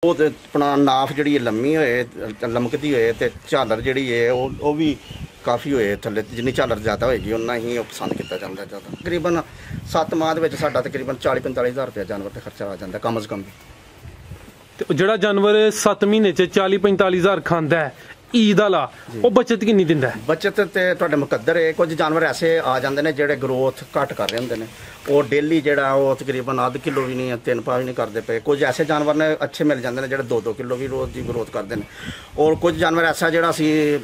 ਉਹ ਤੇ ਆਪਣਾ ਨਾਫ ਜਿਹੜੀ ਲੰਮੀ ਹੋਏ ਲਮਕਦੀ ਹੋਏ ਤੇ ਝਾਲਰ ਜਿਹੜੀ ਹੈ ਉਹ ਵੀ ਕਾਫੀ ਹੋਏ ਥੱਲੇ। ਜਿੰਨੀ ਝਾਲਰ ਜ਼ਿਆਦਾ ਹੋਏਗੀ ਉਨਾ ਹੀ ਉਹ ਪਸੰਦ ਕੀਤਾ ਜਾਂਦਾ ਜ਼ਿਆਦਾ। ਤਕਰੀਬਨ 7 ਮਾਹ ਦੇ ਵਿੱਚ ਸਾਡਾ ਤਕਰੀਬਨ 40-45 ਹਜ਼ਾਰ ਰੁਪਇਆ ਜਾਨਵਰ ਤੇ ਖਰਚਾ ਆ ਜਾਂਦਾ ਕਮ ਅਜ਼ ਕਮ। ਤੇ ਜਿਹੜਾ ਜਾਨਵਰ 7 ਮਹੀਨੇ ਚ 40-45 ਹਜ਼ਾਰ ਖਾਂਦਾ ਹੈ ਈਦ ਵਾਲਾ, ਉਹ ਬੱਚਤ ਕਿੰਨੀ ਦਿੰਦਾ ਹੈ? ਬੱਚਤ ਤੇ ਤੁਹਾਡੇ ਮੁਕੱਦਰ ਹੈ। ਕੁਝ ਜਾਨਵਰ ਐਸੇ ਆ ਜਾਂਦੇ ਨੇ ਜਿਹੜੇ ਗਰੋਥ ਘੱਟ ਕਰ ਰਹੇ ਹੁੰਦੇ ਨੇ, ਉਹ ਡੇਲੀ ਜਿਹੜਾ ਉਹ ਤਕਰੀਬਨ ਅੱਧ ਕਿਲੋ ਵੀ ਨਹੀਂ 3 ਪਾ ਵੀ ਨਹੀਂ ਕਰਦੇ ਪਏ। ਕੁਝ ਐਸੇ ਜਾਨਵਰ ਨੇ ਅੱਛੇ ਮਿਲ ਜਾਂਦੇ ਨੇ ਜਿਹੜੇ 2-2 ਕਿਲੋ ਵੀ ਰੋਜ਼ ਦੀ ਗਰੋਥ ਕਰਦੇ ਨੇ। ਔਰ ਕੁਝ ਜਾਨਵਰ ਐਸਾ ਜਿਹੜਾ ਅਸੀਂ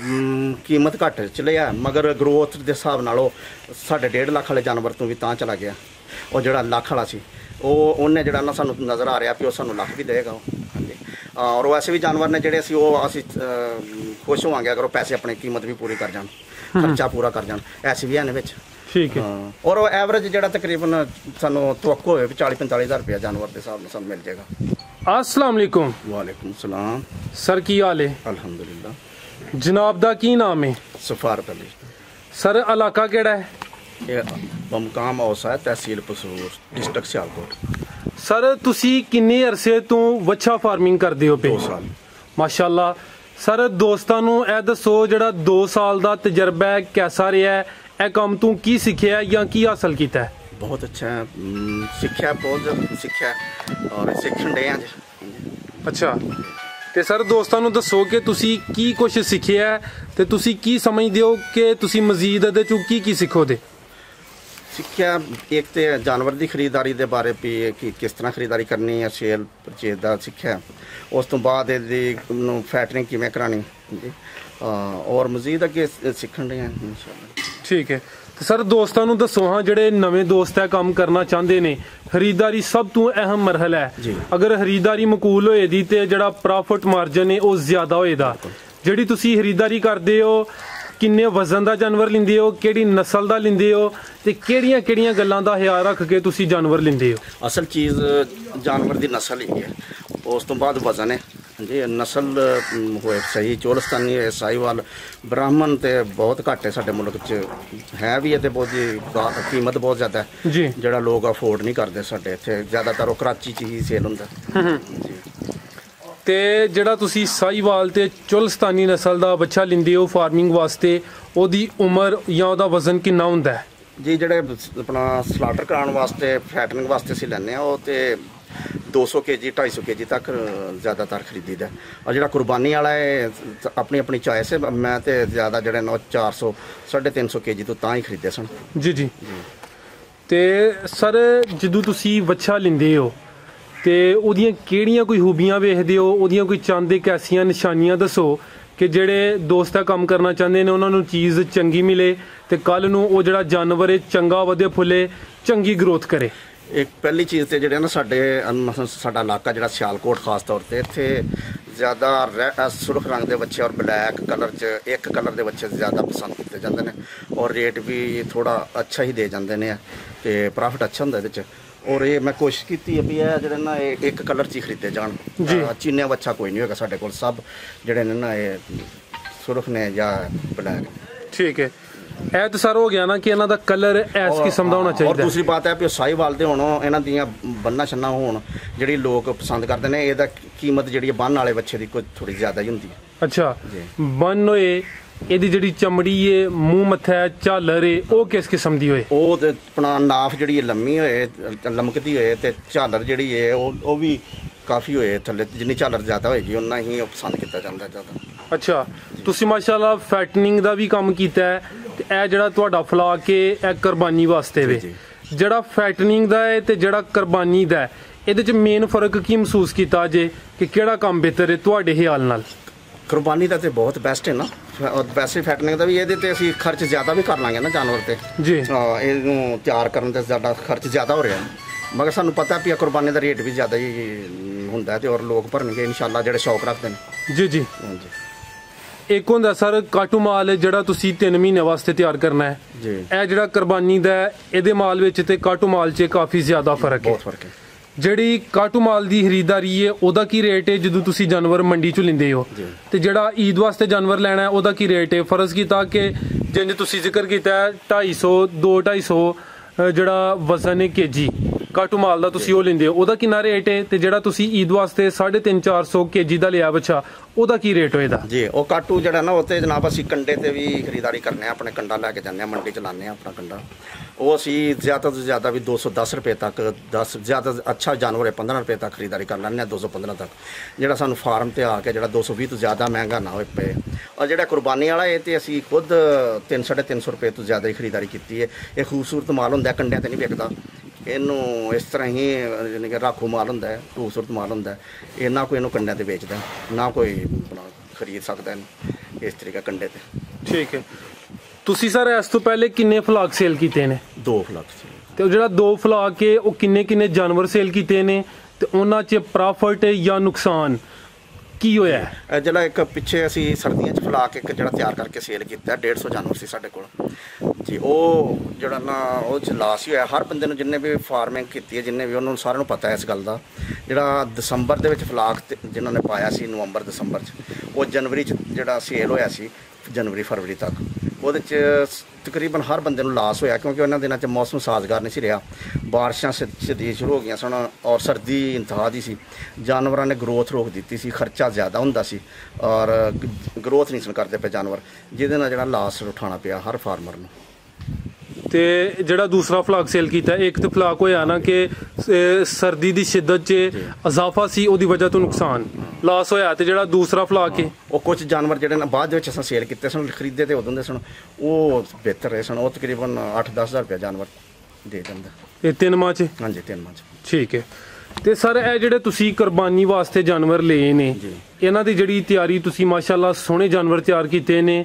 ਕੀਮਤ ਘੱਟ ਚਲੇ ਆ ਮਗਰ ਗਰੋਥ ਦੇ ਹਿਸਾਬ ਨਾਲ ਉਹ ਸਾਡੇ 1.5 ਲੱਖ ਵਾਲੇ ਜਾਨਵਰ ਤੋਂ ਵੀ ਤਾਂ ਚਲਾ ਗਿਆ। ਉਹ ਜਿਹੜਾ ਲੱਖ ਵਾਲਾ ਸੀ ਉਹਨੇ ਜਿਹੜਾ ਨਾ ਸਾਨੂੰ ਨਜ਼ਰ ਆ ਰਿਹਾ ਵੀ ਉਹ ਸਾਨੂੰ ਲੱਖ ਵੀ ਦੇਗਾ। ਹਾਂਜੀ। ਔਰ ਵੈਸੇ ਵੀ ਜਾਨਵਰ ਨੇ ਜਿਹੜੇ ਅਸੀਂ ਖੁਸ਼ ਹੋਵਾਂਗੇ ਅਗਰ ਉਹ ਪੈਸੇ ਆਪਣੀ ਕੀਮਤ ਵੀ ਪੂਰੀ ਕਰ ਜਾਣ, ਖਰਚਾ ਪੂਰਾ ਕਰ ਜਾਣ। ਐਸੇ ਵੀ ਹਨ ਵਿੱਚ। ਠੀਕ ਹੈ। ਔਰ ਉਹ ਐਵਰੇਜ ਜਿਹੜਾ ਤਕਰੀਬਨ ਸਾਨੂੰ ਤਵੱਕੋ ਹੋਵੇ 40-45 ਹਜ਼ਾਰ ਰੁਪਇਆ ਜਾਨਵਰ ਦੇ ਹਿਸਾਬ ਨਾਲ ਸਾਨੂੰ ਮਿਲ ਜਾਏਗਾ। अस्सलाम वालेकुम। वालेकुम सलाम। सर की हाल है? अल्हम्दुलिल्लाह। जनाब दा की नाम है? सफारत अली। सर इलाका केड़ा है? ये बमकाम औसा है, तहसील पसूर, डिस्ट्रिक्ट सियालकोट। सर तुसी किन्ने अरसे तो वच्छा फार्मिंग करदे हो पे? 2 साल। माशाअल्लाह। सर दोस्तां नूं ए दसो जेड़ा 2 साल दा तजर्बा है कैसा रहा है? ए काम तू की सीखिया या की हासिल कीता है? बहुत अच्छा है, सीखा बहुत सीखा और सीखण डे आज। अच्छा। ਤੇ ਸਰ ਦੋਸਤਾਂ ਨੂੰ ਦੱਸੋ ਕਿ ਤੁਸੀਂ ਕੀ ਕੁਝ ਸਿੱਖਿਆ ਤੇ ਤੁਸੀਂ ਕੀ ਸਮਝਦੇ ਹੋ ਕਿ ਤੁਸੀਂ ਮਜ਼ੀਦ ਇਹਦੇ ਚੋਂ ਕੀ ਸਿੱਖੋਗੇ? ਸਿੱਖਿਆ ਇੱਕ ਤੇ ਜਾਨਵਰ ਦੀ ਖਰੀਦਦਾਰੀ ਦੇ ਬਾਰੇ ਵੀ ਕਿ ਕਿਸ ਤਰ੍ਹਾਂ ਖਰੀਦਦਾਰੀ ਕਰਨੀ ਹੈ, ਸੇਲ ਪਰਚੇਜ਼ ਦਾ ਸਿੱਖਿਆ। ਉਸ ਤੋਂ ਬਾਅਦ ਇਹਦੀ ਨੂੰ ਫੈਟਰਿੰਗ ਕਿਵੇਂ ਕਰਾਣੀ ਜੀ ਔਰ ਮਜ਼ੀਦ ਅੱਗੇ ਸਿੱਖਣ ਦੇ ਇਨਸ਼ਾਅੱਲਾ। ਠੀਕ ਹੈ। ਤੇ ਸਰ ਦੋਸਤਾਂ ਨੂੰ ਦੱਸੋ ਹਾਂ ਜਿਹੜੇ ਨਵੇਂ ਦੋਸਤ ਹੈ ਕੰਮ ਕਰਨਾ ਚਾਹੁੰਦੇ ਨੇ, ਖਰੀਦਦਾਰੀ ਸਭ ਤੋਂ ਅਹਿਮ ਮਰਹਲਾ ਹੈ। ਅਗਰ ਖਰੀਦਦਾਰੀ ਮਕਬੂਲ ਹੋਏ ਦੀ ਤੇ ਜਿਹੜਾ ਪ੍ਰੋਫਿਟ ਮਾਰਜਨ ਹੈ ਉਹ ਜ਼ਿਆਦਾ ਹੋਏਦਾ। ਜਿਹੜੀ ਤੁਸੀਂ ਖਰੀਦਦਾਰੀ ਕਰਦੇ ਹੋ ਕਿੰਨੇ ਵਜ਼ਨ ਦਾ ਜਾਨਵਰ ਲੈਂਦੇ ਹੋ, ਕਿਹੜੀ ਨਸਲ ਦਾ ਲੈਂਦੇ ਹੋ ਤੇ ਕਿਹੜੀਆਂ ਗੱਲਾਂ ਦਾ ਖਿਆਲ ਰੱਖ ਕੇ ਤੁਸੀਂ ਜਾਨਵਰ ਲੈਂਦੇ ਹੋ? ਅਸਲ ਚੀਜ਼ ਜਾਨਵਰ ਦੀ ਨਸਲ ਹੀ ਹੈ, ਉਸ ਤੋਂ ਬਾਅਦ ਵਜ਼ਨ ਹੈ ਜੀ। ਨਸਲ ਹੋਏ ਸਹੀ ਚੋਲਸਤਾਨੀ ਹੋਏ, ਸਾਹੀਵਾਲ, ਬ੍ਰਾਹਮਣ ਤੇ ਬਹੁਤ ਘੱਟ ਹੈ ਸਾਡੇ ਮੁਲਕ 'ਚ ਹੈ ਵੀ ਹੈ ਤੇ ਬਹੁਤ ਕੀਮਤ ਬਹੁਤ ਜ਼ਿਆਦਾ ਹੈ ਜੀ, ਜਿਹੜਾ ਲੋਕ ਅਫੋਰਡ ਨਹੀਂ ਕਰਦੇ ਸਾਡੇ ਇੱਥੇ। ਜ਼ਿਆਦਾਤਰ ਉਹ ਕਰਾਚੀ 'ਚ ਹੀ ਸੇਲ ਹੁੰਦਾ ਜੀ। ਤੇ ਜਿਹੜਾ ਤੁਸੀਂ ਸਾਹੀਵਾਲ ਤੇ ਚੁਲਸਤਾਨੀ ਨਸਲ ਦਾ ਬੱਚਾ ਲੈਂਦੇ ਹੋ ਫਾਰਮਿੰਗ ਵਾਸਤੇ, ਉਹਦੀ ਉਮਰ ਜਾਂ ਉਹਦਾ ਵਜ਼ਨ ਕਿੰਨਾ ਹੁੰਦਾ ਹੈ ਜੀ? ਜਿਹੜੇ ਆਪਣਾ ਸਲਾਟਰ ਕਰਾਉਣ ਵਾਸਤੇ ਫੈਟਨਿੰਗ ਵਾਸਤੇ ਅਸੀਂ ਲੈਂਦੇ ਹਾਂ ਉਹ ਤੇ 200 kg 250 kg ਤੱਕ ਜ਼ਿਆਦਾਤਰ ਖਰੀਦੀਦਾ। ਔਰ ਜਿਹੜਾ ਕੁਰਬਾਨੀ ਵਾਲਾ ਹੈ ਆਪਣੀ ਚੋਇਸ ਹੈ। ਮੈਂ ਤੇ ਜ਼ਿਆਦਾ ਜਿਹੜੇ ਨੇ 400 350 kg ਤੋਂ ਤਾਂ ਹੀ ਖਰੀਦੇ ਸਨ ਜੀ। ਤੇ ਸਰ ਜਦੋਂ ਤੁਸੀਂ ਬੱਚਾ ਲੈਂਦੇ ਹੋ ਤੇ ਉਹਦੀਆਂ ਕਿਹੜੀਆਂ ਕੋਈ ਖੂਬੀਆਂ ਵੇਖਦੇ ਹੋ, ਉਹਦੀਆਂ ਕੋਈ ਚੰਦ ਇੱਕ ਐਸੀਆਂ ਨਿਸ਼ਾਨੀਆਂ ਦੱਸੋ ਕਿ ਜਿਹੜੇ ਦੋਸਤ ਕੰਮ ਕਰਨਾ ਚਾਹੁੰਦੇ ਨੇ ਉਹਨਾਂ ਨੂੰ ਚੀਜ਼ ਚੰਗੀ ਮਿਲੇ ਤੇ ਕੱਲ ਨੂੰ ਉਹ ਜਿਹੜਾ ਜਾਨਵਰ ਹੈ ਚੰਗਾ ਵਧੇ ਫੁੱਲੇ, ਚੰਗੀ ਗਰੋਥ ਕਰੇ? ਇੱਕ ਪਹਿਲੀ ਚੀਜ਼ ਤੇ ਜਿਹੜੇ ਨਾ ਸਾਡਾ ਇਲਾਕਾ ਜਿਹੜਾ ਸਿਆਲਕੋਟ ਖਾਸ ਤੌਰ ਤੇ ਇੱਥੇ ਜ਼ਿਆਦਾ ਸੁਰਖ ਰੰਗ ਦੇ ਬੱਚੇ ਔਰ ਬਲੈਕ ਕਲਰ 'ਚ ਇੱਕ ਕਲਰ ਦੇ ਬੱਚੇ ਜ਼ਿਆਦਾ ਪਸੰਦ ਕੀਤੇ ਜਾਂਦੇ ਨੇ ਔਰ ਰੇਟ ਵੀ ਥੋੜਾ ਅੱਛਾ ਹੀ ਦੇ ਜਾਂਦੇ ਨੇ ਤੇ ਪ੍ਰੋਫਿਟ ਅੱਛਾ ਹੁੰਦਾ ਇਹਦੇ 'ਚ। ਔਰ ਇਹ ਮੈਂ ਕੋਸ਼ਿਸ਼ ਕੀਤੀ ਹੈ ਵੀ ਇਹ ਜਿਹੜੇ ਨਾ ਇਹ ਇੱਕ ਕਲਰ 'ਚ ਹੀ ਖਰੀਦੇ ਜਾਣ। ਚੀਨਿਆ ਬੱਚਾ ਕੋਈ ਨਹੀਂ ਹੋਏਗਾ ਸਾਡੇ ਕੋਲ, ਸਭ ਜਿਹੜੇ ਨੇ ਨਾ ਇਹ ਸੁਰਖ ਨੇ ਜਾਂ ਬਲੈਕ। ਠੀਕ ਹੈ। ਇਹ ਤਾਂ ਸਰ ਹੋ ਗਿਆ ਨਾ ਕਿ ਇਹਨਾਂ ਦਾ ਕਲਰ ਇਸ ਕਿਸਮ ਦਾ ਹੋਣਾ ਚਾਹੀਦਾ। ਔਰ ਦੂਸਰੀ ਬਾਤ ਹੈ ਵੀ ਸਾਹੀਵਾਲ ਦੇ ਹੋਣ, ਇਹਨਾਂ ਦੀਆਂ ਬੰਨਾਂ ਛੰਨਾ ਹੋਣ ਜਿਹੜੀ ਲੋਕ ਪਸੰਦ ਕਰਦੇ ਨੇ। ਇਹਦਾ ਕੀਮਤ ਜਿਹੜੀ ਬੰਨ ਵਾਲੇ ਬੱਚੇ ਦੀ ਕੋਈ ਥੋੜੀ ਜ਼ਿਆਦਾ ਹੀ ਹੁੰਦੀ ਹੈ। ਅੱਛਾ। ਬੰਨ ਹੋਏ, ਇਹਦੀ ਜਿਹੜੀ ਚਮੜੀ ਹੈ, ਮੂੰਹ ਮੱਥਾ ਝਾਲਰ ਹੈ, ਉਹ ਕਿਸ ਕਿਸਮ ਦੀ ਹੋਏ? ਉਹ ਤੇ ਆਪਣਾ ਨਾਫ ਜਿਹੜੀ ਲੰਮੀ ਹੋਏ ਲਮਕਦੀ ਹੋਏ ਤੇ ਝਾਲਰ ਜਿਹੜੀ ਹੈ ਉਹ ਵੀ ਕਾਫੀ ਹੋਏ ਥੱਲੇ। ਜਿੰਨੀ ਝਾਲਰ ਜ਼ਿਆਦਾ ਹੋਏਗੀ ਉਨਾ ਹੀ ਉਹ ਪਸੰਦ ਕੀਤਾ ਜਾਂਦਾ ਜ਼ਿਆਦਾ। ਅੱਛਾ। ਤੁਸੀਂ ਮਾਸ਼ਾਅੱਲਾ ਫੈਟਨਿੰਗ ਦਾ ਵੀ ਕੰਮ ਕੀਤਾ ਹੈ ਤੇ ਇਹ ਜਿਹੜਾ ਤੁਹਾਡਾ ਫਲਾ ਕੇ ਇਹ ਕੁਰਬਾਨੀ ਵਾਸਤੇ ਵੇ, ਜਿਹੜਾ ਫੈਟਨਿੰਗ ਦਾ ਹੈ ਤੇ ਜਿਹੜਾ ਕੁਰਬਾਨੀ ਦਾ ਹੈ, ਇਹਦੇ 'ਚ ਮੇਨ ਫਰਕ ਕੀ ਮਹਿਸੂਸ ਕੀਤਾ ਜੇ ਕਿ ਕਿਹੜਾ ਕੰਮ ਬਿਹਤਰ ਹੈ ਤੁਹਾਡੇ ਖਿਆਲ ਨਾਲ? ਕੁਰਬਾਨੀ ਦਾ ਤੇ ਬਹੁਤ ਬੈਸਟ ਹੈ ਨਾ। ਵੈਸੇ ਫੈਟਨਿੰਗ ਦਾ ਵੀ ਇਹਦੇ ਤੇ ਅਸੀਂ ਖਰਚ ਜ਼ਿਆਦਾ ਵੀ ਕਰ ਲਾਂਗੇ ਨਾ ਜਾਨਵਰ ਤੇ ਜੀ। ਇਹਨੂੰ ਤਿਆਰ ਕਰਨ ਤੇ ਸਾਡਾ ਖਰਚ ਜ਼ਿਆਦਾ ਹੋ ਰਿਹਾ ਮਗਰ ਸਾਨੂੰ ਪਤਾ ਵੀ ਕੁਰਬਾਨੀ ਦਾ ਰੇਟ ਵੀ ਜ਼ਿਆਦਾ ਹੀ ਹੁੰਦਾ ਤੇ ਔਰ ਲੋਕ ਭਰਨਗੇ ਇਨਸ਼ਾਅੱਲਾ ਜਿਹੜੇ ਸ਼ੌਕ ਰੱਖਦੇ ਨੇ ਜੀ। ਹਾਂਜੀ। ਇੱਕ ਹੁੰਦਾ ਸਰ ਕਾਟੂ ਮਾਲ ਜਿਹੜਾ ਤੁਸੀਂ 3 ਮਹੀਨੇ ਵਾਸਤੇ ਤਿਆਰ ਕਰਨਾ ਹੈ ਜੀ। ਇਹ ਜਿਹੜਾ ਕੁਰਬਾਨੀ ਦਾ ਇਹਦੇ ਮਾਲ ਵਿੱਚ ਤੇ ਕਾਟੂ ਮਾਲ 'ਚ ਕਾਫੀ ਜ਼ਿਆਦਾ ਫਰਕ ਹੈ। ਬਹੁਤ ਫਰਕ ਹੈ। ਜਿਹੜੀ ਕਾਟੂ ਮਾਲ ਦੀ ਖਰੀਦਦਾਰੀ ਹੈ ਉਹਦਾ ਕੀ ਰੇਟ ਹੈ ਜਦੋਂ ਤੁਸੀਂ ਜਾਨਵਰ ਮੰਡੀ 'ਚੋਂ ਲੈਂਦੇ ਹੋ ਤੇ ਜਿਹੜਾ ਈਦ ਵਾਸਤੇ ਜਾਨਵਰ ਲੈਣਾ ਉਹਦਾ ਕੀ ਰੇਟ ਹੈ? ਫਰਜ਼ ਕੀਤਾ ਕਿ ਜਿੰਜ ਤੁਸੀਂ ਜ਼ਿਕਰ ਕੀਤਾ 250 250 ਜਿਹੜਾ ਵਜ਼ਨ ਹੈ kg, ਕਾਟੂ ਮਾਲ ਦਾ ਤੁਸੀਂ ਉਹ ਲੈਂਦੇ ਹੋ, ਉਹਦਾ ਕਿੰਨਾ ਰੇਟ ਹੈ? ਤੇ ਜਿਹੜਾ ਤੁਸੀਂ ਈਦ ਵਾਸਤੇ 350-400 kg ਦਾ ਲਿਆ ਬੱਚਾ, ਉਹਦਾ ਕੀ ਰੇਟ ਹੋਏਦਾ ਜੀ? ਉਹ ਕਾਟੂ ਜਿਹੜਾ ਨਾ, ਉਹ ਤੇ ਜਨਾਬ ਅਸੀਂ ਕੰਡੇ ਤੇ ਵੀ ਖਰੀਦਦਾਰੀ ਕਰਨੇ ਆ, ਆਪਣੇ ਕੰਡਾ ਲੈ ਕੇ ਜਾਂਦੇ ਆ, ਮੰਡੀ ਚ ਲਾਉਂਦੇ ਆ ਆਪਣਾ ਕੰਡਾ। ਉਹ ਅਸੀਂ ਜ਼ਿਆਦਾ ਤੋਂ ਜ਼ਿਆਦਾ ਵੀ 210 ਰੁਪਏ ਤੱਕ, 10 ਜ਼ਿਆਦਾ ਅੱਛਾ ਜਾਨਵਰ ਹੈ 15 ਰੁਪਏ ਤੱਕ ਖਰੀਦਦਾਰੀ ਕਰ ਲੈਂਦੇ ਆ, 215 ਤੱਕ। ਜਿਹੜਾ ਸਾਨੂੰ ਫਾਰਮ ਤੇ ਆ ਕੇ ਜਿਹੜਾ 220 ਤੋਂ ਜ਼ਿਆਦਾ ਮਹਿੰਗਾ ਨਾ ਹੋਏ ਪਏ। ਔਰ ਜਿਹੜਾ ਕੁਰਬਾਨੀ ਵਾਲਾ ਇਹ ਤੇ ਅਸੀਂ ਖੁਦ 300-350 ਰੁਪਏ ਤੋਂ ਜ਼ਿਆਦਾ ਹੀ ਖਰੀਦਦਾਰੀ ਕੀਤੀ ਹੈ। ਇਹ ਖੂਬਸੂਰਤ ਮਾਲ ਹੁੰਦਾ, ਕੰਡਿਆਂ ਤੇ ਨਹੀਂ ਵਿਕਦਾ। ਇਹਨੂੰ ਇਸ ਤਰ੍ਹਾਂ ਹੀ ਯਾਨੀ ਕਿ ਰਾਖੂ ਮਾਲ ਹੁੰਦਾ ਹੈ, ਖੂਬਸੂਰਤ ਮਾਲ ਹੁੰਦਾ ਹੈ। ਇਹ ਨਾ ਕੋਈ ਇਹਨੂੰ ਕੰਡਿਆਂ ਤੇ ਵੇਚਦਾ, ਨਾ ਕੋਈ ਆਪਣਾ ਖਰੀਦ ਸਕਦਾ ਇਹਨੂੰ ਇਸ ਤਰੀਕੇ ਕੰਡੇ ਤੇ। ਠੀਕ ਹੈ। ਤੁਸੀਂ ਸਰ ਇਸ ਤੋਂ ਪਹਿਲੇ ਕਿੰਨੇ ਫਲਾਕ ਸੇਲ ਕੀਤੇ ਨੇ? 2 ਫਲਾਕ ਸੀ। ਤੇ ਉਹ ਜਿਹੜਾ 2 ਫਲਾਕ ਹੈ ਉਹ ਕਿੰਨੇ ਜਾਨਵਰ ਸੇਲ ਕੀਤੇ ਨੇ, ਤੇ ਉਹਨਾਂ 'ਚ ਪ੍ਰੋਫਿਟ ਜਾਂ ਨੁਕਸਾਨ ਕੀ ਹੋਇਆ ਹੈ? ਜਿਹੜਾ ਇੱਕ ਪਿੱਛੇ ਅਸੀਂ ਸਰਦੀਆਂ 'ਚ ਫਲਾਕ ਇੱਕ ਜਿਹੜਾ ਤਿਆਰ ਕਰਕੇ ਸੇਲ ਕੀਤਾ, 150 ਜਾਨਵਰ ਸੀ ਸਾਡੇ ਕੋਲ ਜੀ। ਉਹ ਜਿਹੜਾ ਨਾ ਉਹ 'ਚ ਲਾਸ ਹੀ ਹੋਇਆ ਹਰ ਬੰਦੇ ਨੂੰ, ਜਿੰਨੇ ਵੀ ਫਾਰਮਿੰਗ ਕੀਤੀ ਹੈ, ਜਿੰਨੇ ਵੀ, ਉਹਨਾਂ ਸਾਰਿਆਂ ਨੂੰ ਪਤਾ ਹੈ ਇਸ ਗੱਲ ਦਾ। ਜਿਹੜਾ ਦਸੰਬਰ ਦੇ ਵਿੱਚ ਫਲਾਕ ਜਿਨ੍ਹਾਂ ਨੇ ਪਾਇਆ ਸੀ, ਨਵੰਬਰ ਦਸੰਬਰ 'ਚ, ਉਹ ਜਨਵਰੀ 'ਚ ਜਿਹੜਾ ਸੇਲ ਹੋਇਆ ਸੀ, ਜਨਵਰੀ ਫਰਵਰੀ ਤੱਕ, ਉਹਦੇ 'ਚ ਤਕਰੀਬਨ ਹਰ ਬੰਦੇ ਨੂੰ ਲਾਸ ਹੋਇਆ, ਕਿਉਂਕਿ ਉਹਨਾਂ ਦਿਨਾਂ 'ਚ ਮੌਸਮ ਸਾਜ਼ਗਾਰ ਨਹੀਂ ਸੀ ਰਿਹਾ। ਬਾਰਿਸ਼ਾਂ ਸ਼ਦੀਦ ਸ਼ੁਰੂ ਹੋ ਗਈਆਂ ਸਨ ਔਰ ਸਰਦੀ ਇੰਤਹਾ ਦੀ ਸੀ। ਜਾਨਵਰਾਂ ਨੇ ਗਰੋਥ ਰੋਕ ਦਿੱਤੀ ਸੀ, ਖਰਚਾ ਜ਼ਿਆਦਾ ਹੁੰਦਾ ਸੀ ਔਰ ਗਰੋਥ ਨਹੀਂ ਸਨ ਕਰਦੇ ਪਏ ਜਾਨਵਰ, ਜਿਹਦੇ ਨਾਲ ਜਿਹੜਾ ਲਾਸ ਉਠਾਉਣਾ ਪਿਆ ਹਰ ਫਾਰਮਰ ਨੂੰ। ਤੇ ਜਿਹੜਾ ਦੂਸਰਾ ਫਲਾਕ ਸੇਲ ਕੀਤਾ, ਇੱਕ ਤੇ ਫਲਾਕ ਹੋਇਆ ਨਾ ਕਿ ਸਰਦੀ ਦੀ ਸ਼ਿੱਦਤ 'ਚ ਇਜ਼ਾਫਾ ਸੀ, ਉਹਦੀ ਵਜ੍ਹਾ ਤੋਂ ਨੁਕਸਾਨ ਲਾਸ ਹੋਇਆ। ਤੇ ਜਿਹੜਾ ਦੂਸਰਾ ਫਲਾਕ ਹੈ, ਉਹ ਕੁਝ ਜਾਨਵਰ ਜਿਹੜੇ ਨਾ ਬਾਅਦ ਦੇ ਵਿੱਚ ਅਸਾਂ ਸੇਲ ਕੀਤੇ ਸਨ, ਖਰੀਦੇ ਤੇ ਉਦੋਂ ਦੇ ਸਨ, ਉਹ ਬਿਹਤਰ ਰਹੇ ਸਨ। ਉਹ ਤਕਰੀਬਨ 8-10 ਹਜ਼ਾਰ ਰੁਪਏ ਜਾਨਵਰ ਦੇ ਦਿੰਦਾ। ਇਹ 3 ਮਾਹ 'ਚ? ਹਾਂਜੀ 3 ਮਾਹ 'ਚ। ਠੀਕ ਹੈ। ਤੇ ਸਰ ਇਹ ਜਿਹੜੇ ਤੁਸੀਂ ਕੁਰਬਾਨੀ ਵਾਸਤੇ ਜਾਨਵਰ ਲਏ ਨੇ, ਇਹਨਾਂ ਦੀ ਜਿਹੜੀ ਤਿਆਰੀ ਤੁਸੀਂ ਮਾਸ਼ਾਅੱਲਾ ਸੋਹਣੇ ਜਾਨਵਰ ਤਿਆਰ ਕੀਤੇ ਨੇ,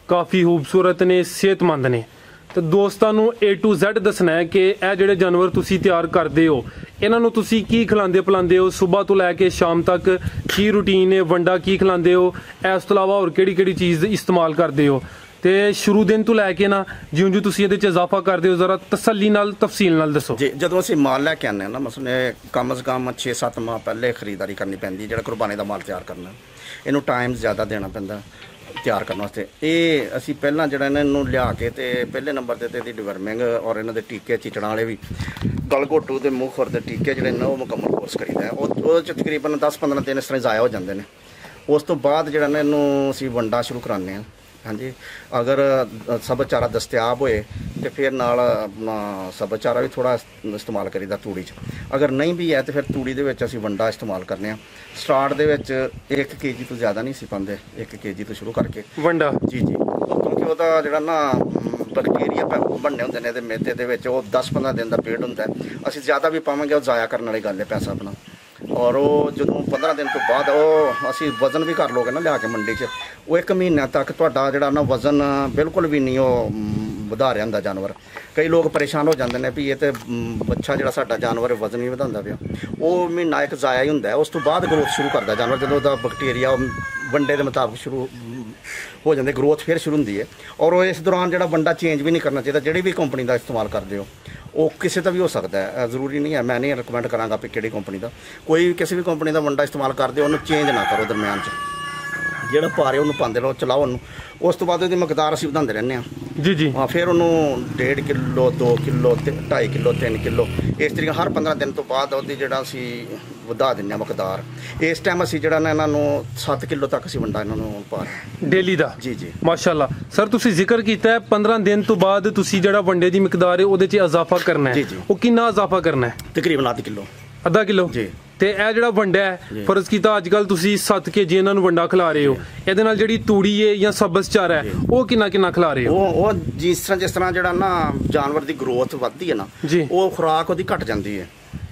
ਕਾਫੀ ਖੂਬਸੂਰਤ ਨੇ, ਸਿਹਤਮੰਦ ਨੇ। ਤੇ ਦੋਸਤਾਂ ਨੂੰ A to Z ਦੱਸਣਾ ਹੈ ਕਿ ਇਹ ਜਿਹੜੇ ਜਾਨਵਰ ਤੁਸੀਂ ਤਿਆਰ ਕਰਦੇ ਹੋ, ਇਹਨਾਂ ਨੂੰ ਤੁਸੀਂ ਕੀ ਖਿਲਾਉਂਦੇ ਪਿਲਾਉਂਦੇ ਹੋ, ਸਵੇਰ ਤੋਂ ਲੈ ਕੇ ਸ਼ਾਮ ਤੱਕ ਕੀ ਰੂਟੀਨ ਹੈ, ਵੰਡਾ ਕੀ ਖਿਲਾਉਂਦੇ ਹੋ, ਇਸ ਤੋਂ ਇਲਾਵਾ ਹੋਰ ਕਿਹੜੀ ਕਿਹੜੀ ਚੀਜ਼ ਇਸਤੇਮਾਲ ਕਰਦੇ ਹੋ, ਤੇ ਸ਼ੁਰੂ ਦਿਨ ਤੋਂ ਲੈ ਕੇ ਨਾ ਜਿਉਂ ਤੁਸੀਂ ਇਹਦੇ 'ਚ ਇਜ਼ਾਫਾ ਕਰਦੇ ਹੋ, ਜ਼ਰਾ ਤਸੱਲੀ ਨਾਲ ਤਫਸੀਲ ਨਾਲ ਦੱਸੋ ਜੀ। ਜਦੋਂ ਅਸੀਂ ਮਾਲ ਲੈ ਕੇ ਆਉਂਦੇ ਹਾਂ ਨਾ, ਮਸਲੇ ਕਮ ਸੇ ਕਮ 6-7 ਮਾਹ ਪਹਿਲੇ ਖਰੀਦਦਾਰੀ ਕਰਨੀ ਪੈਂਦੀ। ਜਿਹੜਾ ਕੁਰਬਾਨੀ ਦਾ ਮਾਲ ਤਿਆਰ ਕਰਨਾ, ਇਹਨੂੰ ਟਾਈਮ ਜ਼ਿਆਦਾ ਦੇਣਾ ਪੈਂਦਾ ਤਿਆਰ ਕਰਨ ਵਾਸਤੇ। ਇਹ ਅਸੀਂ ਪਹਿਲਾਂ ਜਿਹੜਾ ਇਹਨਾਂ ਨੂੰ ਲਿਆ ਕੇ ਤੇ ਪਹਿਲੇ ਨੰਬਰ ਤੇ ਇਹਦੀ ਡਿਵਰਮਿੰਗ ਔਰ ਇਹਨਾਂ ਦੇ ਟੀਕੇ ਚਿਚੜਾਂ ਵਾਲੇ ਵੀ, ਗਲਗੋਟੂ ਦੇ ਮੂੰਹ ਖੁਰ ਦੇ ਟੀਕੇ ਜਿਹੜੇ ਨੇ ਉਹ ਮੁਕੰਮਲ ਕੋਰਸ ਕਰੀਦਾ। ਉਹਦੇ 'ਚ ਤਕਰੀਬਨ 10-15 ਦਿਨ ਇਸ ਤਰ੍ਹਾਂ ਜ਼ਾਇਆ ਹੋ ਜਾਂਦੇ ਨੇ। ਉਸ ਤੋਂ ਬਾਅਦ ਜਿਹੜਾ ਨਾ ਇਹਨੂੰ ਅਸੀਂ ਵੰਡਾ ਸ਼ੁਰੂ ਕਰਾਉਂਦੇ ਹਾਂ। ਹਾਂਜੀ, ਅਗਰ ਸਬਜ਼ ਚਾਰਾ ਦਸਤਿਆਬ ਹੋਏ ਤੇ ਫਿਰ ਨਾਲ ਆਪਣਾ ਸਬਜ਼ ਚਾਰਾ ਵੀ ਥੋੜ੍ਹਾ ਇਸਤੇਮਾਲ ਕਰੀਦਾ ਤੂੜੀ 'ਚ। ਅਗਰ ਨਹੀਂ ਵੀ ਹੈ ਤੇ ਫਿਰ ਤੂੜੀ ਦੇ ਵਿੱਚ ਅਸੀਂ ਵੰਡਾ ਇਸਤੇਮਾਲ ਕਰਨੇ ਆ। ਸਟਾਰਟ ਦੇ ਵਿੱਚ 1 kg ਤੋਂ ਜ਼ਿਆਦਾ ਨਹੀਂ ਸੀ ਪਾਉਂਦੇ, 1 kg ਤੋਂ ਸ਼ੁਰੂ ਕਰਕੇ ਵੰਡਾ। ਜੀ, ਕਿਉਂਕਿ ਉਹਦਾ ਜਿਹੜਾ ਨਾ ਬੈਕਟੀਰੀਆ ਬਣਨੇ ਹੁੰਦੇ ਨੇ ਇਹਦੇ ਮੈਦੇ ਦੇ ਵਿੱਚ, ਉਹ 10-15 ਦਿਨ ਦਾ ਪੀਰੀਅਡ ਹੁੰਦਾ। ਅਸੀਂ ਜ਼ਿਆਦਾ ਵੀ ਪਾਵਾਂਗੇ ਉਹ ਜ਼ਾਇਆ ਕਰਨ ਵਾਲੀ ਗੱਲ ਹੈ ਪੈਸਾ ਆਪਣਾ। ਔਰ ਉਹ ਜਦੋਂ 15 ਦਿਨ ਤੋਂ ਬਾਅਦ ਉਹ ਅਸੀਂ ਵਜ਼ਨ ਵੀ ਕਰ ਲੋਗੇ ਨਾ ਲਿਆ ਕੇ ਮੰਡੀ 'ਚ, ਉਹ 1 ਮਹੀਨਾ ਤੱਕ ਤੁਹਾਡਾ ਜਿਹੜਾ ਨਾ ਵਜ਼ਨ ਬਿਲਕੁਲ ਵੀ ਨਹੀਂ ਉਹ ਵਧਾ ਰਿਹਾ ਹੁੰਦਾ ਜਾਨਵਰ। ਕਈ ਲੋਕ ਪਰੇਸ਼ਾਨ ਹੋ ਜਾਂਦੇ ਨੇ ਵੀ ਇਹ ਤੇ ਬੱਚਾ ਜਿਹੜਾ ਸਾਡਾ ਜਾਨਵਰ ਵਜ਼ਨ ਨਹੀਂ ਵਧਾਉਂਦਾ ਪਿਆ। ਉਹ ਮਹੀਨਾ ਇੱਕ ਜ਼ਾਇਆ ਹੀ ਹੁੰਦਾ। ਉਸ ਤੋਂ ਬਾਅਦ ਗਰੋਥ ਸ਼ੁਰੂ ਕਰਦਾ ਜਾਨਵਰ, ਜਦੋਂ ਉਹਦਾ ਬੈਕਟੀਰੀਆ ਵੰਡੇ ਦੇ ਮੁਤਾਬਕ ਸ਼ੁਰੂ ਹੋ ਜਾਂਦੇ, ਗਰੋਥ ਫਿਰ ਸ਼ੁਰੂ ਹੁੰਦੀ ਹੈ। ਔਰ ਉਹ ਇਸ ਦੌਰਾਨ ਜਿਹੜਾ ਵੰਡਾ ਚੇਂਜ ਵੀ ਨਹੀਂ ਕਰਨਾ ਚਾਹੀਦਾ। ਜਿਹੜੀ ਵੀ ਕੰਪਨੀ ਦਾ ਇਸਤੇਮਾਲ ਕਰਦੇ ਹੋ, ਉਹ ਕਿਸੇ ਦਾ ਵੀ ਹੋ ਸਕਦਾ ਹੈ, ਜ਼ਰੂਰੀ ਨਹੀਂ ਹੈ। ਮੈਂ ਨਹੀਂ ਰਿਕਮੈਂਡ ਕਰਾਂਗਾ ਵੀ ਕਿਹੜੀ ਕੰਪਨੀ ਦਾ, ਕੋਈ ਕਿਸੇ ਵੀ ਕੰਪਨੀ ਦਾ ਵੰਡਾ ਇਸਤੇਮਾਲ ਕਰਦੇ ਹੋ, ਉਹਨੂੰ ਚੇਂਜ ਨਾ ਕਰੋ ਦਰਮਿਆਨ 'ਚ। ਜਿਹੜਾ ਪਾ ਰਹੇ ਉਹਨੂੰ ਪਾਉਂਦੇ ਰਹੋ, ਚਲਾਓ ਉਹਨੂੰ। ਉਸ ਤੋਂ ਬਾਅਦ ਉਹਦੀ ਮਕਦਾਰ ਅਸੀਂ ਵਧਾਉਂਦੇ ਰਹਿੰਦੇ ਹਾਂ। ਜੀ ਹਾਂ, ਫਿਰ ਉਹਨੂੰ 1.5 ਕਿਲੋ, 2 ਕਿਲੋ, 2.5 ਕਿਲੋ, 3 ਕਿਲੋ, ਇਸ ਤਰੀਕੇ ਹਰ 15 ਦਿਨ ਤੋਂ ਬਾਅਦ ਉਹਦੀ ਜਿਹੜਾ ਅਸੀਂ ਵਧਾ ਦਿੰਦੇ ਹਾਂ ਮਕਦਾਰ। ਇਸ ਟਾਈਮ ਅਸੀਂ ਜਿਹੜਾ ਨਾ ਇਹਨਾਂ ਨੂੰ 7 ਕਿਲੋ ਤੱਕ ਅਸੀਂ ਵੰਡਾ ਇਹਨਾਂ ਨੂੰ ਪਾ ਰਹੇ ਡੇਲੀ ਦਾ। ਜੀ ਮਾਸ਼ਾਅੱਲਾ। ਸਰ ਤੁਸੀਂ ਜ਼ਿਕਰ ਕੀਤਾ ਹੈ 15 ਦਿਨ ਤੋਂ ਬਾਅਦ ਤੁਸੀਂ ਜਿਹੜਾ ਵੰਡੇ ਦੀ ਮਿਕਦਾਰ ਹੈ ਉਹਦੇ 'ਚ ਇਜ਼ਾਫਾ ਕਰਨਾ ਹੈ। ਉਹ ਕਿੰਨਾ ਇਜ਼ਾਫਾ ਕਰਨਾ ਹੈ? ਤਕਰੀਬਨ ਅੱਧਾ ਕਿਲੋ। ਅੱਧਾ ਕਿਲੋ ਜੀ। ਤੇ ਇਹ ਜਿਹੜਾ ਵੰਡਾ ਹੈ, ਫਰਜ਼ ਕੀਤਾ ਅੱਜ ਕੱਲ ਤੁਸੀਂ 7 kg ਇਹਨਾਂ ਨੂੰ ਵੰਡਾ ਖਿਲਾ ਰਹੇ ਹੋ, ਇਹਦੇ ਨਾਲ ਜਿਹੜੀ ਤੂੜੀ ਹੈ ਜਾਂ ਸਬਜ਼ ਚਾਰਾ ਹੈ ਉਹ ਕਿੰਨਾ ਖਿਲਾ ਰਹੇ ਹੋ? ਉਹ ਜਿਸ ਤਰ੍ਹਾਂ ਜਿਹੜਾ ਨਾ ਜਾਨਵਰ ਦੀ ਗਰੋਥ ਵੱਧਦੀ ਹੈ ਨਾ, ਉਹ ਖੁਰਾਕ ਉਹਦੀ ਘਟ ਜਾਂਦੀ ਹੈ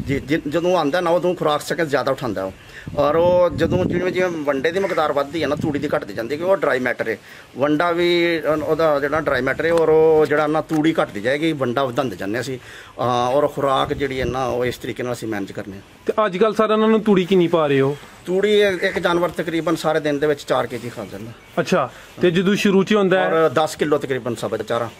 ਜੀ। ਜਦੋਂ ਆਉਂਦਾ ਨਾ ਉਦੋਂ ਖੁਰਾਕ ਸੈਕਿੰਡ ਜ਼ਿਆਦਾ ਉਠਾਉਂਦਾ ਉਹ। ਔਰ ਉਹ ਜਦੋਂ ਜਿਵੇਂ ਵੰਡੇ ਦੀ ਮਕਦਾਰ ਵੱਧਦੀ ਹੈ ਨਾ, ਤੂੜੀ ਦੀ ਘਟਦੀ ਜਾਂਦੀ ਹੈ, ਕਿਉਂਕਿ ਉਹ ਡਰਾਈ ਮੈਟਰ ਹੈ। ਵੰਡਾ ਵੀ ਉਹਦਾ ਜਿਹੜਾ ਡਰਾਈ ਮੈਟਰ ਹੈ, ਔਰ ਉਹ ਜਿਹੜਾ ਨਾ ਤੂੜੀ ਘਟਦੀ ਜਾਏਗੀ, ਵੰਡਾ ਵਧਾਉਂਦੇ ਜਾਂਦੇ ਅਸੀਂ। ਔਰ ਖੁਰਾਕ ਜਿਹੜੀ ਹੈ ਨਾ ਉਹ ਇਸ ਤਰੀਕੇ ਨਾਲ ਅਸੀਂ ਮੈਨੇਜ ਕਰਨੇ। ਤੇ ਅੱਜ ਕੱਲ ਸਾਰਾ ਇਹਨਾਂ ਨੂੰ ਤੂੜੀ ਕਿੰਨੀ ਪਾ ਰਹੇ ਹੋ? ਤੂੜੀ ਇੱਕ ਜਾਨਵਰ ਤਕਰੀਬਨ ਸਾਰੇ ਦਿਨ ਦੇ ਵਿੱਚ 4 kg ਖਾ ਜਾਂਦਾ। ਅੱਛਾ। ਤੇ ਜਦੋਂ ਸ਼ੁਰੂ 'ਚ ਹੁੰਦਾ ਔਰ 10 ਕਿਲੋ ਤਕਰੀਬਨ ਸਬਜ਼ ਚਾਰਾ।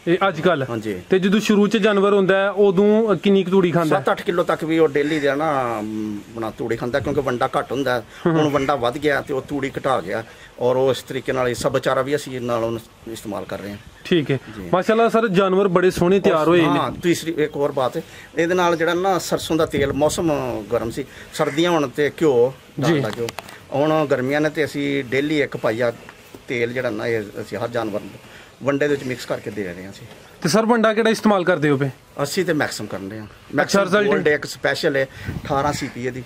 ਇਹ ਅੱਜ ਕੱਲ ਹਾਂਜੀ। ਤੇ ਜਦੋਂ ਸ਼ੁਰੂ ਚ ਜਾਨਵਰ ਹੁੰਦਾ ਹੈ ਉਦੋਂ ਕਿੰਨੀ ਕੁ ਤੂੜੀ ਖਾਂਦਾ 7-8 ਕਿਲੋ ਤੱਕ ਵੀ ਉਹ ਡੇਲੀ ਦਾ ਨਾ ਬਣਾ ਤੂੜੀ ਖਾਂਦਾ, ਕਿਉਂਕਿ ਵੰਡਾ ਘੱਟ ਹੁੰਦਾ। ਹੁਣ ਵੰਡਾ ਵੱਧ ਗਿਆ ਤੇ ਉਹ ਤੂੜੀ ਘਟਾ ਗਿਆ, ਔਰ ਉਹ ਇਸ ਤਰੀਕੇ ਨਾਲ ਇਹ ਸਭ ਚਾਰਾ ਵੀ ਅਸੀਂ ਨਾਲ ਉਹਨੂੰ ਇਸਤੇਮਾਲ ਕਰ ਰਹੇ ਹਾਂ। ਠੀਕ ਹੈ, ਮਾਸ਼ਾਅੱਲਾ ਸਰ ਜਾਨਵਰ ਬੜੇ ਸੋਹਣੇ ਤਿਆਰ ਹੋਏ ਨੇ। ਹਾਂ, ਤੀਸਰੀ ਇੱਕ ਹੋਰ ਬਾਤ ਹੈ, ਇਹਦੇ ਨਾਲ ਜਿਹੜਾ ਨਾ ਸਰਸੋਂ ਦਾ ਤੇਲ, ਮੌਸਮ ਗਰਮ ਸੀ, ਸਰਦੀਆਂ ਹੁਣ ਤੇ ਘਿਓ ਦਾ ਘਿਓ, ਹੁਣ ਗਰਮੀਆਂ ਨੇ ਤੇ ਅਸੀਂ ਡੇਲੀ 1 ਪਾਈਆ ਤੇਲ ਜਿਹੜਾ ਨਾ ਇਹ ਅਸੀਂ ਹਰ ਜਾਨਵਰ ਨੂੰ ਵੰਡੇ ਦੇ ਵਿੱਚ ਮਿਕਸ ਕਰਕੇ ਦੇ ਰਹੇ ਹਾਂ ਅਸੀਂ। ਤੇ ਸਰ ਵੰਡਾ ਕਿਹੜਾ ਇਸਤੇਮਾਲ ਕਰਦੇ ਹੋ ਪਏ? ਅਸੀਂ ਤੇ ਮੈਕਸਿਮ ਕਰਨ ਰਹੇ ਹਾਂ। ਮੈਕਸਿਮ ਗੋਲਡ ਇੱਕ ਸਪੈਸ਼ਲ ਹੈ 18 CPA ਦੀ,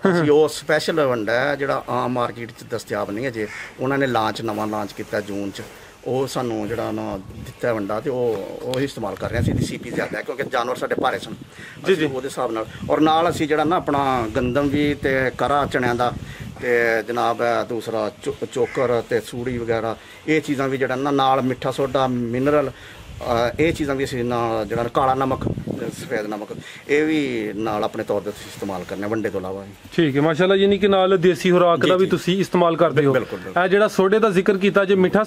ਅਸੀਂ ਉਹ ਸਪੈਸ਼ਲ ਵੰਡਾ ਹੈ ਜਿਹੜਾ ਆਮ ਮਾਰਕੀਟ 'ਚ ਦਸਤਿਆਬ ਨਹੀਂ ਹੈ ਜੇ, ਉਹਨਾਂ ਨੇ ਨਵਾਂ ਲਾਂਚ ਕੀਤਾ ਜੂਨ 'ਚ, ਉਹ ਸਾਨੂੰ ਜਿਹੜਾ ਨਾ ਦਿੱਤਾ ਵੰਡਾ ਤੇ ਉਹ ਹੀ ਇਸਤੇਮਾਲ ਕਰ ਰਹੇ ਹਾਂ। ਅਸੀਂ CP ਜ਼ਿਆਦਾ ਹੈ ਕਿਉਂਕਿ ਜਾਨਵਰ ਸਾਡੇ ਭਾਰੇ ਸਨ ਜੀ, ਉਹਦੇ ਹਿਸਾਬ ਨਾਲ। ਔਰ ਨਾਲ ਅਸੀਂ ਜਿਹੜਾ ਨਾ ਆਪਣਾ ਗੰਦਮ ਵੀ ਤੇ ਕਰਾ ਚਣਿਆਂ ਦਾ ਤੇ ਜਨਾਬ ਦੂਸਰਾ ਚੋਕਰ ਤੇ ਸੂੜੀ ਵਗੈਰਾ, ਇਹ ਚੀਜ਼ਾਂ ਵੀ ਜਿਹੜਾ ਨਾ ਨਾਲ ਮਿੱਠਾ ਸੋਡਾ, ਮਿਨਰਲ, ਇਹ ਚੀਜ਼ਾਂ ਵੀ ਅਸੀਂ ਨਾਲ ਜਿਹੜਾ ਕਾਲਾ ਨਮਕ, ਸਫੈਦ ਨਮਕ, ਇਹ ਵੀ ਨਾਲ ਆਪਣੇ ਤੌਰ ਤੇ ਇਸਤੇਮਾਲ ਕਰਨੇ ਵੰਡੇ ਤੋਂ ਇਲਾਵਾ। ਠੀਕ ਹੈ, ਮਾਸ਼ਾਅੱਲਾ, ਯਾਨੀ ਕਿ ਨਾਲ ਦੇਸੀ ਖੁਰਾਕ ਦਾ ਵੀ ਤੁਸੀਂ ਇਸਤੇਮਾਲ ਕਰਦੇ ਹੋ। ਇਹ ਜਿਹੜਾ ਸੋਡੇ ਦਾ ਜ਼ਿਕਰ ਕੀਤਾ ਜੇ, ਮਿੱਠਾ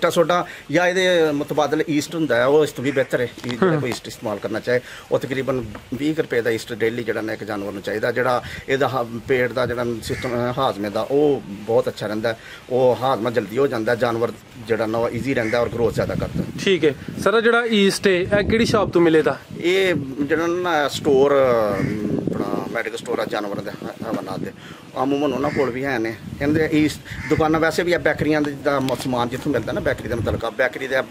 ਸੋਡਾ ਜਾਂ ਇਹਦੇ ਮੁਤਬਾਦਲ ਈਸਟ ਹੁੰਦਾ ਹੈ, ਉਹ ਇਸ ਤੋਂ ਵੀ ਬਿਹਤਰ ਹੈ। ਜਿਹੜਾ ਕੋਈ ਈਸਟ ਇਸਤੇਮਾਲ ਕਰਨਾ ਚਾਹੇ, ਉਹ ਤਕਰੀਬਨ 20 ਰੁਪਏ ਦਾ ਈਸਟ ਡੇਲੀ ਜਿਹੜਾ ਨਾ ਇੱਕ ਜਾਨਵਰ ਨੂੰ ਚਾਹੀਦਾ। ਜਿਹੜਾ ਇਹਦਾ ਪੇਟ ਦਾ ਜਿਹੜਾ ਸਿਸਟਮ ਹਾਜ਼ਮੇ ਦਾ, ਉਹ ਬਹੁਤ ਅੱਛਾ ਰਹਿੰਦਾ, ਉਹ ਹਾਜ਼ਮਾ ਜਲਦੀ ਹੋ ਜਾਂਦਾ, ਜਾਨਵਰ ਜਿਹੜਾ ਨਾ ਉਹ ਈਜ਼ੀ ਰਹਿੰਦਾ ਔਰ ਗਰੋਥ ਜ਼ਿਆਦਾ ਕਰਦਾ। ਠੀਕ ਹੈ ਸਰ, ਜਿਹੜਾ ਈਸਟ ਹੈ ਇਹ ਕਿਹੜੀ ਸ਼ਾਪ ਤੋਂ ਮਿਲੇਗਾ? ਇਹ ਜਿਹੜਾ ਨਾ ਸਟੋਰ ਆਪਣਾ ਮੈਡੀਕਲ ਸਟੋਰ ਆ ਜਾਨਵਰਾਂ ਦੇ ਹਵਾਲਾਤ ਦੇ, ਅਮੂਮਨ ਉਹਨਾਂ ਕੋਲ ਵੀ ਹੈ ਨੇ। ਇਹਨਾਂ ਦੇ ਈਸਟ ਦੁਕਾਨਾਂ ਵੈਸੇ ਵੀ ਆ, ਬੈਕਰੀਆਂ ਦਾ ਸਮਾਨ ਜਿੱਥੋਂ ਮਿਲਦਾ ਨਾ, ਬੈਕਰੀ ਦਾ ਮਤਲਬ ਬੈਕਰੀ ਦੇ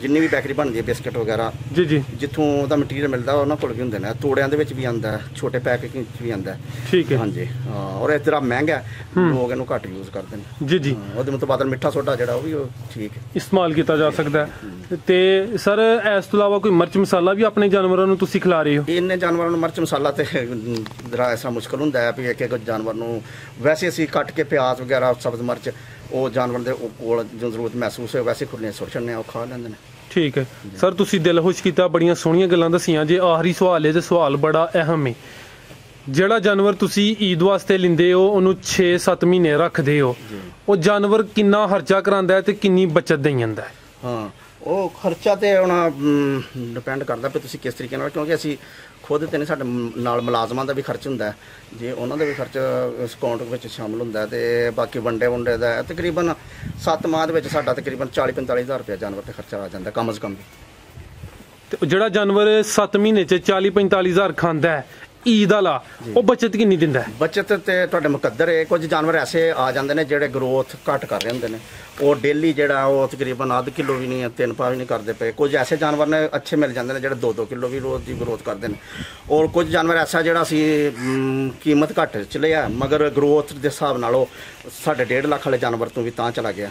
ਜਿੰਨੀ ਵੀ ਬੈਕਰੀ ਬਣਦੀ ਹੈ, ਬਿਸਕਟ ਵਗੈਰਾ ਜੀ, ਜਿੱਥੋਂ ਉਹਦਾ ਮਟੀਰੀਅਲ ਮਿਲਦਾ ਉਹਨਾਂ ਕੋਲ ਵੀ ਹੁੰਦੇ ਨੇ। ਤੋੜਿਆਂ ਦੇ ਵਿੱਚ ਵੀ ਆਉਂਦਾ, ਛੋਟੇ ਪੈਕੇਜਿੰਗ 'ਚ ਵੀ ਆਉਂਦਾ। ਠੀਕ ਹੈ, ਹਾਂਜੀ। ਔਰ ਇਸ ਤਰ੍ਹਾਂ ਮਹਿੰਗਾ, ਲੋਕ ਇਹਨੂੰ ਘੱਟ ਯੂਜ਼ ਕਰਦੇ ਨੇ ਜੀ। ਉਹਦੇ ਮੁਤਾਬਕ ਮਿੱਠਾ ਸੋਡਾ ਜਿਹੜਾ ਉਹ ਵੀ ਠੀਕ ਹੈ, ਇਸਤੇਮਾਲ ਕੀਤਾ ਜਾ ਸਕਦਾ ਹੈ। ਤੇ ਸਰ ਇਸ ਤੋਂ ਇਲਾਵਾ ਕੋਈ ਮਿਰਚ ਮਸਾਲਾ ਵੀ ਆਪਣੇ ਜਾਨਵਰਾਂ ਨੂੰ ਤੁਸੀਂ ਖਿਲਾ ਰਹੇ ਹੋ? ਇੰਨੇ ਜਾਨਵਰਾਂ ਨੂੰ ਮਿਰਚ ਮਸਾਲਾ ਤੇ ਜ਼ਰਾ ਐਸਾ ਮੁਸ਼ਕਲ ਹੁੰਦਾ ਹੈ ਵੀ ਇੱਕ ਜਾਨਵਰ ਨੂੰ ਵੈਸੇ ਅਸੀਂ ਕੱਟ ਕੇ ਪਿਆਜ਼ ਵਗੈਰਾ, ਸਬਜ਼ ਮਿਰਚ, ਉਹ ਜਾਨਵਰ ਦੇ ਕੋਲ ਜੋ ਜ਼ਰੂਰਤ ਮਹਿਸੂਸ ਹੋਏ ਵੈਸੇ ਖੁੱਲ੍ਹੇ ਸੁੱਟ ਛੱਡਨੇ ਆ, ਉਹ ਖਾ ਲੈਂਦੇ ਨੇ। ਠੀਕ ਹੈ ਸਰ, ਤੁਸੀਂ ਦਿਲ ਖੁਸ਼ ਕੀਤਾ, ਬੜੀਆਂ ਸੋਹਣੀਆਂ ਗੱਲਾਂ ਦੱਸੀਆਂ। ਜੇ ਆਖਰੀ ਸਵਾਲ ਹੈ ਤੇ ਸਵਾਲ ਬੜਾ ਅਹਿਮ ਹੈ, ਜਿਹੜਾ ਜਾਨਵਰ ਤੁਸੀਂ ਈਦ ਵਾਸਤੇ ਲੈਂਦੇ ਹੋ, ਉਹਨੂੰ 6-7 ਮਹੀਨੇ ਰੱਖਦੇ ਹੋ, ਉਹ ਜਾਨਵਰ ਕਿੰਨਾ ਖਰਚਾ ਕਰਾਉਂਦਾ ਹੈ ਤੇ ਕਿੰਨੀ ਬਚਤ ਦੇ ਜਾਂਦਾ ਹੈ? ਹਾਂ, ਉਹ ਖਰਚਾ ਤੇ ਹੁਣ ਡਿਪੈਂਡ ਕਰਦਾ ਵੀ ਤੁਸੀਂ ਕਿਸ ਤਰੀਕੇ ਨਾਲ, ਕਿਉਂਕਿ ਅਸੀਂ ਖੁਦ ਤੇ ਨਹੀਂ, ਸਾਡੇ ਨਾਲ ਮੁਲਾਜ਼ਮਾਂ ਦਾ ਵੀ ਖਰਚ ਹੁੰਦਾ, ਜੇ ਉਹਨਾਂ ਦਾ ਵੀ ਖਰਚ ਇਸ ਅਕਾਊਂਟ ਵਿੱਚ ਸ਼ਾਮਲ ਹੁੰਦਾ, ਤੇ ਬਾਕੀ ਵੰਡੇ ਦਾ ਤਕਰੀਬਨ 7 ਮਾਹ ਦੇ ਵਿੱਚ ਸਾਡਾ ਤਕਰੀਬਨ 40-45 ਹਜ਼ਾਰ ਰੁਪਇਆ ਜਾਨਵਰ ਤੇ ਖਰਚਾ ਆ ਜਾਂਦਾ ਕਮ ਸੇ ਕਮ। ਤੇ ਜਿਹੜਾ ਜਾਨਵਰ 7 ਮਹੀਨੇ 'ਚ 40-45 ਹਜ਼ਾਰ ਖਾਂਦਾ ਹੈ ਈਦ ਵਾਲਾ, ਉਹ ਬਚਤ ਕਿੰਨੀ ਦਿੰਦਾ ਹੈ? ਬਚਤ ਤੇ ਤੁਹਾਡੇ ਮੁਕੱਦਰ ਹੈ। ਕੁਝ ਜਾਨਵਰ ਐਸੇ ਆ ਜਾਂਦੇ ਨੇ ਜਿਹੜੇ ਗਰੋਥ ਘੱਟ ਕਰ ਰਹੇ ਹੁੰਦੇ ਨੇ, ਉਹ ਡੇਲੀ ਜਿਹੜਾ ਉਹ ਤਕਰੀਬਨ ਅੱਧ ਕਿਲੋ ਵੀ ਨਹੀਂ, 3 ਪਾ ਵੀ ਨਹੀਂ ਕਰਦੇ ਪਏ। ਕੁਝ ਐਸੇ ਜਾਨਵਰ ਨੇ ਅੱਛੇ ਮਿਲ ਜਾਂਦੇ ਨੇ ਜਿਹੜੇ 2-2 ਕਿਲੋ ਵੀ ਰੋਜ਼ ਦੀ ਗਰੋਥ ਕਰਦੇ ਨੇ। ਔਰ ਕੁਝ ਜਾਨਵਰ ਐਸਾ ਜਿਹੜਾ ਸੀ ਕੀਮਤ ਘੱਟ ਚਲਿਆ, ਮਗਰ ਗਰੋਥ ਦੇ ਹਿਸਾਬ ਨਾਲ ਉਹ ਸਾਡੇ 1.5 ਲੱਖ ਵਾਲੇ ਜਾਨਵਰ ਤੋਂ ਵੀ ਤਾਂ ਚਲਾ ਗਿਆ।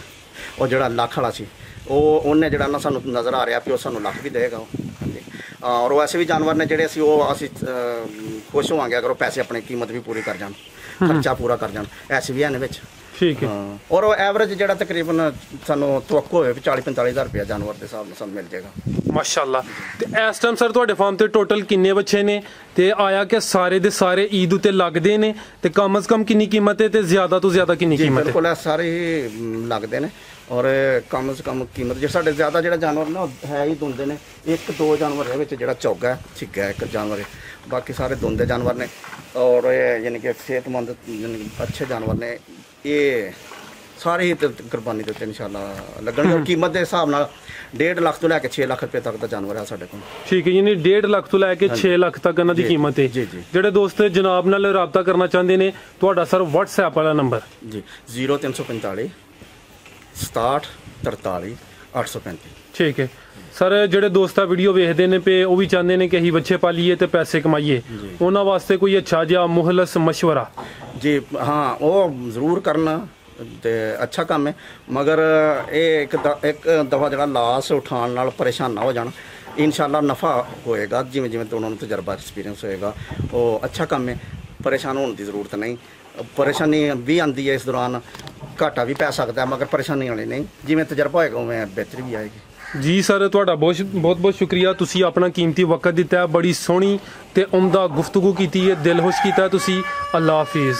ਉਹ ਜਿਹੜਾ ਲੱਖ ਵਾਲਾ ਸੀ, ਉਹਨੇ ਜਿਹੜਾ ਨਾ ਸਾਨੂੰ ਨਜ਼ਰ ਆ ਰਿਹਾ ਵੀ ਉਹ ਸਾਨੂੰ ਲੱਖ ਵੀ ਦੇਗਾ ਉਹ। ਹਾਂਜੀ। ਔਰ ਉਹ ਐਸੇ ਵੀ ਜਾਨਵਰ ਨੇ ਜਿਹੜੇ ਅਸੀਂ ਖੁਸ਼ ਹੋਵਾਂਗੇ ਅਗਰ ਉਹ ਪੈਸੇ ਆਪਣੀ ਕੀਮਤ ਵੀ ਪੂਰੀ ਕਰ ਜਾਣ, ਖਰਚਾ ਪੂਰਾ ਕਰ ਜਾਣ, ਐਸੇ ਵੀ ਹਨ ਵਿੱਚ। ਠੀਕ ਹੈ। ਔਰ ਉਹ ਐਵਰੇਜ ਜਿਹੜਾ ਤਕਰੀਬਨ ਸਾਨੂੰ ਤਵੱਕੋ ਹੋਵੇ 40-45 ਹਜ਼ਾਰ ਰੁਪਇਆ ਜਾਨਵਰ ਦੇ ਹਿਸਾਬ ਨਾਲ ਸਾਨੂੰ ਮਿਲ ਜਾਏਗਾ। ਮਾਸ਼ਾਅੱਲਾ। ਤੇ ਇਸ ਟਾਈਮ ਸਰ ਤੁਹਾਡੇ ਫਾਰਮ ਤੇ ਟੋਟਲ ਕਿੰਨੇ ਬੱਚੇ ਨੇ, ਤੇ ਆਇਆ ਕਿ ਸਾਰੇ ਦੇ ਸਾਰੇ ਈਦ ਉਤੇ ਲੱਗਦੇ ਨੇ, ਤੇ ਕਮ ਸੇ ਕਮ ਕਿੰਨੀ ਕੀਮਤ ਹੈ ਤੇ ਜ਼ਿਆਦਾ ਤੋਂ ਜ਼ਿਆਦਾ ਕਿੰਨੀ ਕੀਮਤ ਹੈ? ਬਿਲਕੁਲ ਸਾਰੇ ਹੀ ਲੱਗਦੇ ਨੇ, ਔਰ ਕਮ ਸੇ ਕਮ ਕੀਮਤ ਜੇ ਸਾਡੇ ਜ਼ਿਆਦਾ ਜਿਹੜਾ ਜਾਨਵਰ ਨਾ ਹੈ ਹੀ ਦੁੰਦੇ ਨੇ। 1-2 ਜਾਨਵਰ ਦੇ ਵਿੱਚ ਜਿਹੜਾ ਚੌਗਾ ਛਿੱਗਾ ਇੱਕ ਜਾਨਵਰ ਹੈ, ਬਾਕੀ ਸਾਰੇ ਦੁੰਦੇ ਜਾਨਵਰ ਨੇ, ਔਰ ਇਹ ਯਾਨੀ ਕਿ ਸਿਹਤਮੰਦ ਅੱਛੇ ਜਾਨਵਰ ਨੇ। ਇਹ ਸਾਰੇ ਹੀ ਕੁਰਬਾਨੀ ਦੇ ਉੱਤੇ ਇਨਸ਼ਾਅੱਲਾ ਲੱਗਣਗੇ। ਕੀਮਤ ਦੇ ਹਿਸਾਬ ਨਾਲ 1.5 ਲੱਖ ਤੋਂ ਲੈ ਕੇ 6 ਲੱਖ ਰੁਪਏ ਤੱਕ ਦਾ ਜਾਨਵਰ ਹੈ ਸਾਡੇ ਕੋਲ। ਠੀਕ ਹੈ, ਯਾਨੀ 1.5 ਲੱਖ ਤੋਂ ਲੈ ਕੇ 6 ਲੱਖ ਤੱਕ ਇਹਨਾਂ ਦੀ ਕੀਮਤ ਹੈ। ਜਿਹੜੇ ਦੋਸਤ ਜਨਾਬ ਨਾਲ ਰਾਬਤਾ ਕਰਨਾ ਚਾਹੁੰਦੇ ਨੇ, ਤੁਹਾਡਾ ਸਰ WhatsApp ਵਾਲਾ ਨੰਬਰ? ਜੀ 0345 67 43 835। ਠੀਕ ਹੈ ਸਰ, ਜਿਹੜੇ ਦੋਸਤਾਂ ਵੀਡੀਓ ਵੇਖਦੇ ਨੇ ਪਏ, ਉਹ ਵੀ ਚਾਹੁੰਦੇ ਨੇ ਕਿ ਅਸੀਂ ਬੱਚੇ ਪਾਲੀਏ ਤੇ ਪੈਸੇ ਕਮਾਈਏ, ਉਹਨਾਂ ਵਾਸਤੇ ਕੋਈ ਅੱਛਾ ਜਿਹਾ ਮੁਖਲਸ ਮਸ਼ਵਰਾ? ਜੀ ਹਾਂ, ਉਹ ਜ਼ਰੂਰ ਕਰਨਾ ਤੇ ਅੱਛਾ ਕੰਮ ਹੈ, ਮਗਰ ਇਹ ਇੱਕ ਦਫਾ ਜਿਹੜਾ ਲਾਸ ਉਠਾਉਣ ਨਾਲ ਪਰੇਸ਼ਾਨ ਨਾ ਹੋ ਜਾਣ। ਇਨਸ਼ਾਅੱਲਾ ਨਫਾ ਹੋਏਗਾ, ਜਿਵੇਂ ਜਿਵੇਂ ਉਹਨਾਂ ਨੂੰ ਤਜਰਬਾ ਐਕਸਪੀਰੀਅੰਸ ਹੋਏਗਾ। ਉਹ ਅੱਛਾ ਕੰਮ ਹੈ, ਪਰੇਸ਼ਾਨ ਹੋਣ ਦੀ ਜ਼ਰੂਰਤ ਨਹੀਂ। ਪਰੇਸ਼ਾਨੀ ਵੀ ਆਉਂਦੀ ਹੈ, ਇਸ ਦੌਰਾਨ ਘਾਟਾ ਵੀ ਪੈ ਸਕਦਾ, ਮਗਰ ਪਰੇਸ਼ਾਨੀ ਵਾਲੀ ਨਹੀਂ। ਜਿਵੇਂ ਤਜਰਬਾ ਹੋਏਗਾ ਉਵੇਂ ਬਿਹਤਰੀ ਵੀ ਆਏਗੀ। ਜੀ ਸਰ, ਤੁਹਾਡਾ ਬਹੁਤ ਸ਼ੁਕਰੀਆ, ਤੁਸੀਂ ਆਪਣਾ ਕੀਮਤੀ ਵਕਤ ਦਿੱਤਾ ਹੈ, ਬੜੀ ਸੋਹਣੀ ਤੇ ਉਮਦਾ ਗੁਫ਼ਤਗੂ ਕੀਤੀ ਹੈ, ਦਿਲ ਖੁਸ਼ ਕੀਤਾ ਤੁਸੀਂ। ਅੱਲਾ ਹਾਫਿਜ਼।